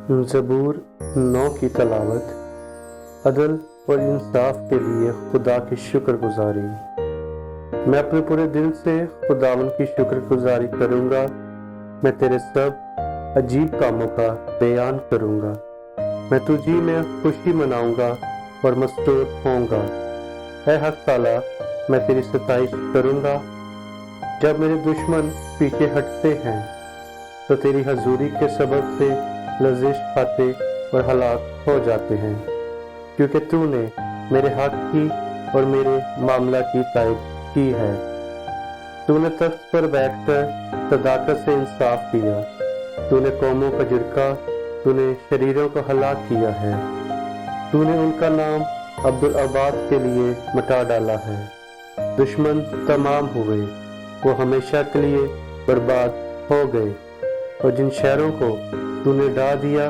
ज़बूर 9 की तलावत। अदल और इंसाफ के लिए खुदा की शुक्रगुजारी। मैं अपने पूरे दिल से खुदावन की शुक्रगुजारी करूँगा। मैं तेरे सब अजीब कामों का बयान करूँगा। मैं तुझी में खुशी मनाऊँगा और मस्तूर होऊंगा। ऐ हक ताला, मैं तेरी सताइश करूँगा। जब मेरे दुश्मन पीछे हटते हैं तो तेरी हजूरी के सबब से लज़िश खाते और हलाक हो जाते हैं, क्योंकि तूने मेरे हक की और मेरे मामला की तायद की है। तूने तख्त पर बैठकर सदाकत से इंसाफ किया। तूने कौमों का झिड़का, तूने शरीरों को हलाक किया है। तूने उनका नाम अब्दुल आबाद के लिए मिटा डाला है। दुश्मन तमाम हुए, वो हमेशा के लिए बर्बाद हो गए, और जिन शहरों को तूने ढा दिया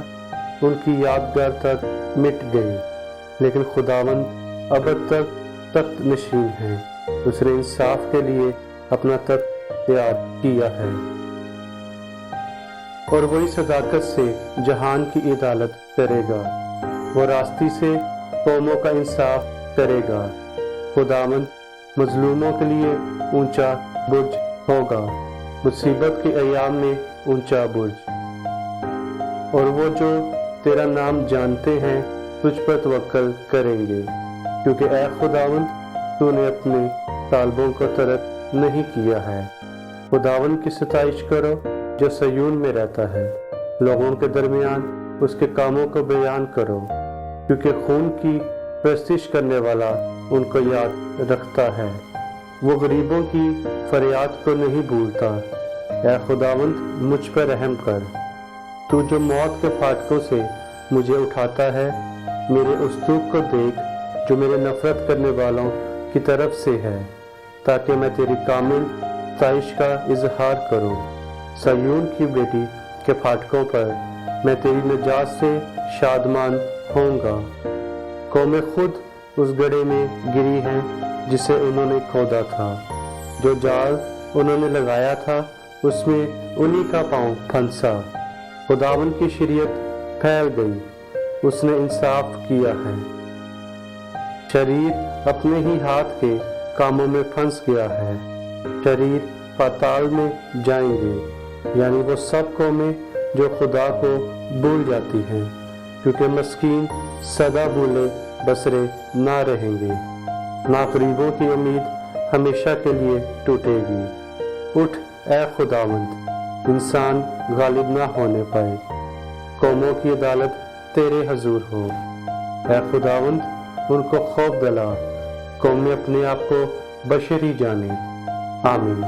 उनकी यादगार तक मिट गई। लेकिन खुदावंद अब तक तख्त नशीन है। उसने इंसाफ के लिए अपना तख्त तैयार किया है, और वही सदाकत से जहान की अदालत करेगा। वो रास्ती से कौमों का इंसाफ करेगा। खुदावंद मजलूमों के लिए ऊंचा बुर्ज होगा, मुसीबत के अयाम में ऊंचा बुर्ज। और वो जो तेरा नाम जानते हैं तुझ पर तवक्कल करेंगे, क्योंकि ऐ खुदावंद, तूने अपने तालबों को तर्क नहीं किया है। खुदावंद की सताइश करो जो सयून में रहता है। लोगों के दरमियान उसके कामों को बयान करो, क्योंकि खून की प्रस्तिश करने वाला उनको याद रखता है। वो गरीबों की फरियाद को नहीं भूलता। ऐ खुदावंद, मुझ पर रहम कर। तू जो मौत के फाटकों से मुझे उठाता है, मेरे उस दुख को देख जो मेरे नफरत करने वालों की तरफ से है, ताकि मैं तेरी कामिल सताइश का इजहार करूं। सयून की बेटी के फाटकों पर मैं तेरी निजात से शादमान होऊंगा। कौमें खुद उस गड्ढे में गिरी हैं जिसे उन्होंने खोदा था। जो जाल उन्होंने लगाया था उसमें उन्हीं का पांव फंसा। खुदावन की शरीयत फैल गई, उसने इंसाफ किया है। शरीर अपने ही हाथ के कामों में फंस गया है। शरीर पाताल में जाएंगे, यानी वो सब कौमें जो खुदा को भूल जाती हैं, क्योंकि मस्कीन सदा भूले बसरे ना रहेंगे। नाकरीबों की उम्मीद हमेशा के लिए टूटेगी। उठ ऐ खुदावंद, इंसान गालिब ना होने पाए। कौमों की अदालत तेरे हजूर हो। ऐ खुदावंद, उनको खौफ दिला। कौमें अपने आप को बशरी जाने। आमीन।